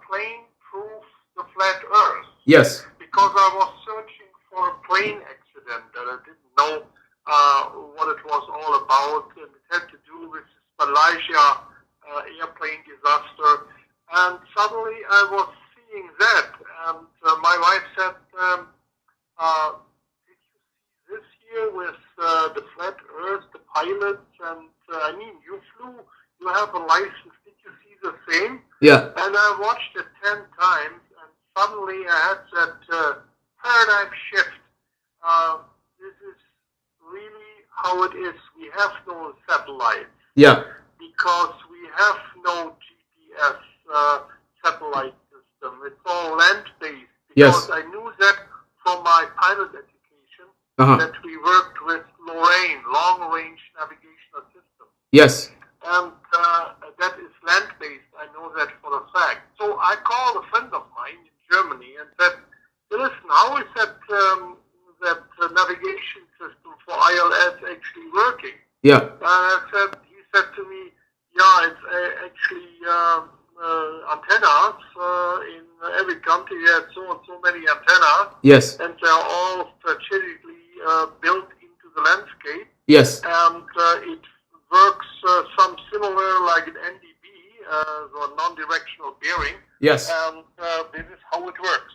plane proves the flat Earth. Yes. Because I was searching for a plane accident that I didn't know what it was all about, and it had to do with this Malaysia airplane disaster. And suddenly I was seeing that, and my wife said, "Did you see this here with the flat Earth, the pilots? And I mean, you flew, you have a license. Did you see the same?" Yeah. And I watched it 10 times. Suddenly I had that paradigm shift. This is really how it is. We have no satellites. Yeah. Because we have no GPS satellite system. It's all land-based. Because Yes. I knew that from my pilot education that we worked with Lorraine, long-range navigational system. Yes. And that is land-based. I know that for a fact. So I called a friend of mine in Germany and said, "Listen, how is that navigation system for ILS actually working?" Yeah. He said to me, "Yeah, it's actually antennas in every country. There's so and so many antennas. Yes. And they're all strategically built into the landscape. Yes. And it works some similar like an NDB, or non-directional bearing. Yes. And this is how it works."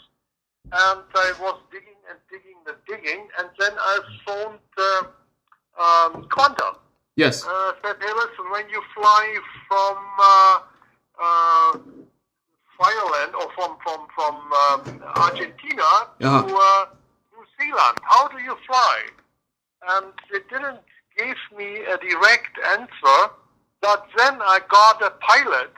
And I was digging and digging, and then I phoned Quantum. Yes. Said, "Hey, listen, when you fly from Ireland or from Argentina to New Zealand, how do you fly?" And it didn't give me a direct answer, but then I got a pilot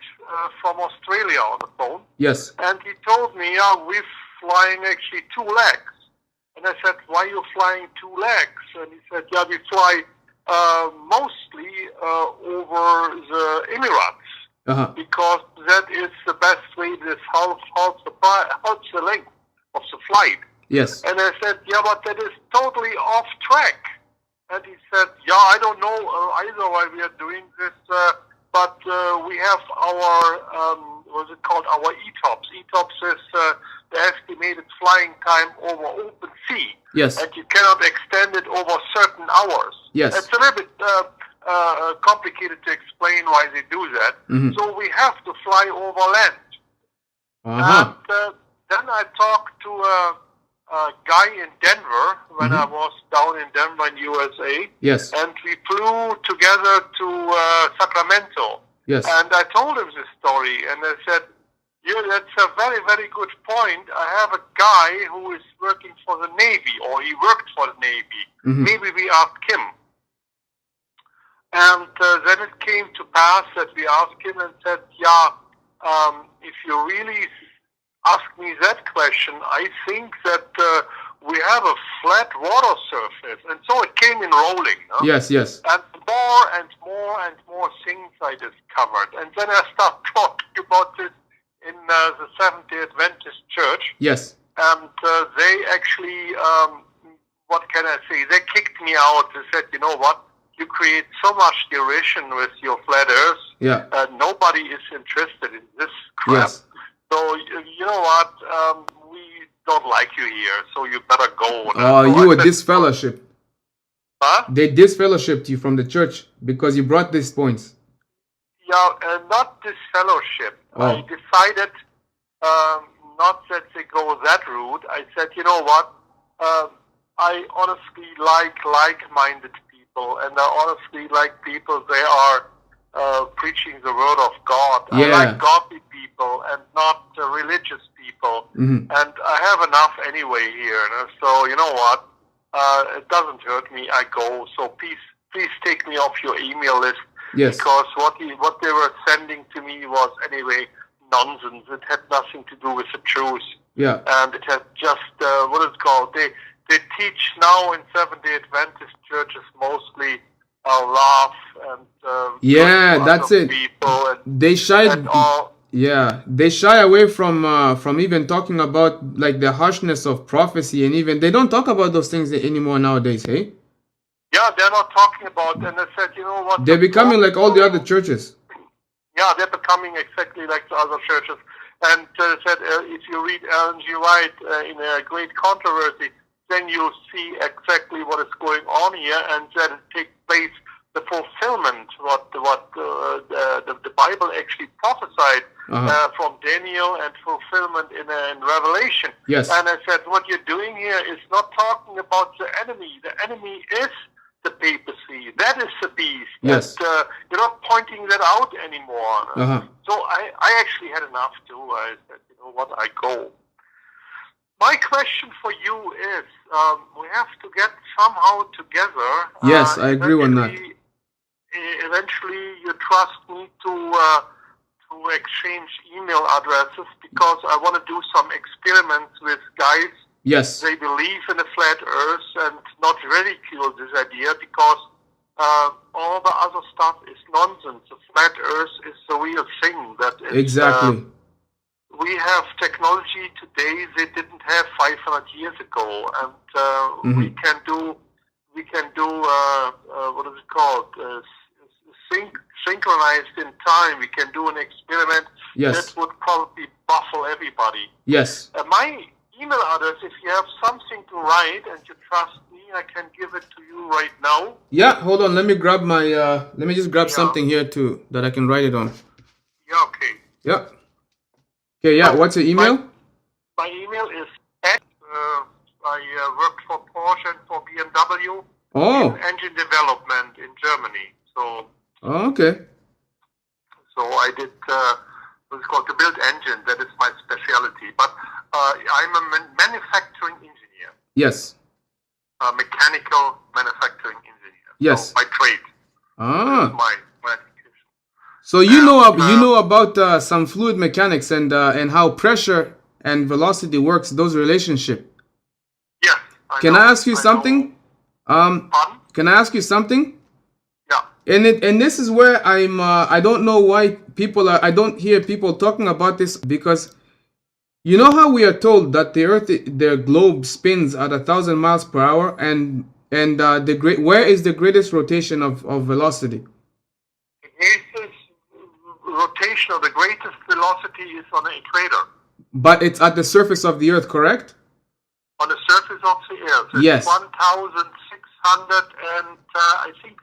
from Australia on the phone. Yes. And he told me, "Yeah, we're flying actually 2 legs." And I said, "Why are you flying 2 legs?" And he said, "Yeah, we fly mostly over the Emirates because that is the best way. This half the length of the flight." Yes. And I said, "Yeah, but that is totally off track." And he said, "Yeah, I don't know either why we are doing this, but we have our, what's it called, our ETOPS. ETOPS is the estimated flying time over open sea. Yes. And you cannot extend it over certain hours." Yes. It's a little bit complicated to explain why they do that. Mm-hmm. So we have to fly over land. And then I talked to a guy in Denver when I was down in Denver in USA. Yes. And we flew together to Sacramento. Yes. And I told him this story, and I said, "Yeah, that's a very, very good point. I have a guy who is working for the Navy, or he worked for the Navy. Maybe we ask him." And then it came to pass that we asked him and said, "Yeah, if you really ask me that question, I think that we have a flat water surface." And so it came in rolling. Huh? Yes, yes. And more and more and more things I discovered. And then I started talking about this in the Seventh-day Adventist Church. Yes. And they actually, what can I say? They kicked me out. They said, "You know what? You create so much derision with your flat Earth. Yeah. Nobody is interested in this crap. Yes. So you know what? We don't like you here. So you better go." You were disfellowship. Huh? They disfellowshipped you from the church because you brought these points. Yeah, not this fellowship. I decided not that they go that route. I said, "You know what? I honestly like like-minded people, and I honestly like people. They are preaching the word of God. Yeah. I like godly people and not religious people. And I have enough anyway here. So you know what? It doesn't hurt me. I go. So please take me off your email list." Yes. Because what they were sending to me was anyway nonsense. It had nothing to do with the truth. Yeah. And it had just what it's called. They teach now in Seventh-day Adventist churches mostly love and that's it. People and, they shy. And all. Yeah, they shy away from even talking about like the harshness of prophecy, and even they don't talk about those things anymore nowadays. Hey. Yeah, they're not talking about. And I said, "You know what? They're becoming like all the other churches." Yeah, they're becoming exactly like the other churches. And said if you read Ellen G. White in A Great Controversy, then you see exactly what is going on here, and that it takes place the fulfillment what the Bible actually prophesied from Daniel, and fulfillment in Revelation. Yes. And I said, what you're doing here is not talking about the enemy. The enemy is the papacy. That is the beast. Yes. And, you're not pointing that out anymore. So I actually had enough too. I said, you know what, I go. My question for you is, we have to get somehow together. Yes, I agree on that. Eventually, you trust me to exchange email addresses, because I want to do some experiments with guys. Yes. They believe in a flat earth and not ridicule this idea, because all the other stuff is nonsense. The flat earth is the real thing. That is, exactly. We have technology today they didn't have 500 years ago, and we can do what is it called? Synchronized in time. We can do an experiment that would probably baffle everybody. Yes. My email address, if you have something to write and you trust me, I can give it to you right now. Yeah, hold on. Let me grab my. Let me just grab something here too that I can write it on. Yeah. Okay. Yeah. Okay. Yeah. What's your email? My email is at. I worked for Porsche and for BMW in engine development in Germany. So. Oh, okay. So I did what's called to build engine. That is my specialty. But I'm a manufacturing engineer. Yes. A mechanical manufacturing engineer. Yes. So by trade. Ah. My education. So you know about some fluid mechanics and how pressure and velocity works. Those relationship. Yes. Can I ask you something? Pardon? Can I ask you something? Yeah. And this is where I don't know why I don't hear people talking about this, because you know how we are told that the globe spins at 1,000 miles per hour, and where is the greatest rotation of velocity? The greatest rotation of the greatest velocity is on the equator. But it's at the surface of the earth, correct? On the surface of the earth. It's yes. 1,600 and I think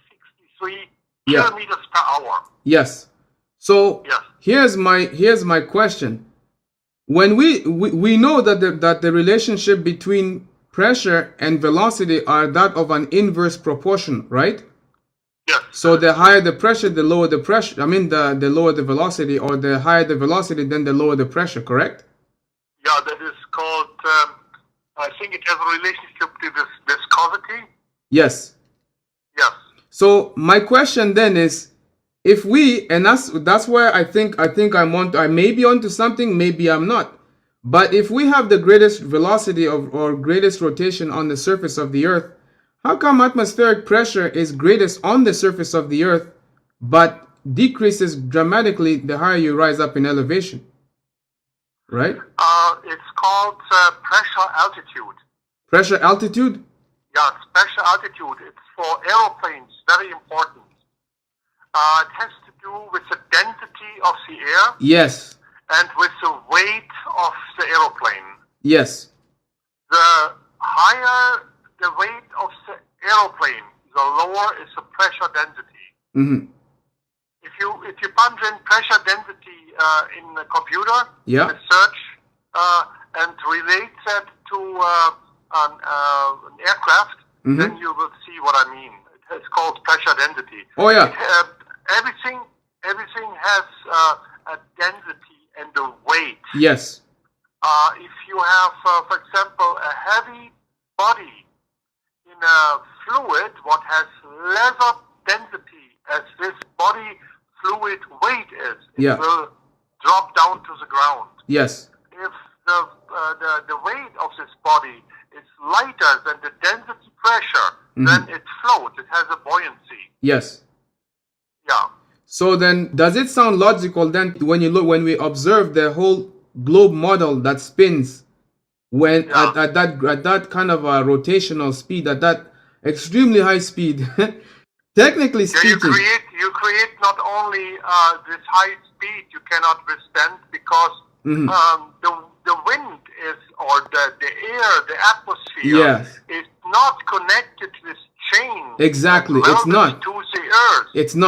63 kilometers per hour. Yes. So here's my question. When we know that the relationship between pressure and velocity are that of an inverse proportion, right? Yes. So the higher the pressure, the lower the pressure. I mean, the lower the velocity, or the higher the velocity, then the lower the pressure, correct? Yeah, that is called. I think it has a relationship to this viscosity. Yes. Yes. So my question then is, if we, and that's where I think I may be onto something, maybe I'm not. But if we have the greatest velocity or greatest rotation on the surface of the earth, how come atmospheric pressure is greatest on the surface of the earth, but decreases dramatically the higher you rise up in elevation? Right? It's called pressure altitude. Pressure altitude? Yeah, it's pressure altitude. It's for aeroplanes, very important. It has to do with the density of the air. Yes. And with the weight of the aeroplane. Yes. The higher the weight of the aeroplane, the lower is the pressure density. Mm-hmm. If you punch in pressure density in a computer, search and relate that to an aircraft, then you will see what I mean. It's called pressure density. Oh yeah. Everything has a density and a weight. Yes. If you have, for example, a heavy body in a fluid, what has lesser density as this body fluid weight is, it will drop down to the ground. Yes. If the weight of this body is lighter than the density pressure, then it floats. It has a buoyancy. Yes. Yeah. So then, does it sound logical then when we observe the whole globe model that spins when at that kind of a rotational speed, at that extremely high speed, technically speaking, you create not only this high speed you cannot withstand, because the wind is, or the air, the atmosphere Yes. is not connected to this chain. Exactly. and It's not. welded to the earth. It's not.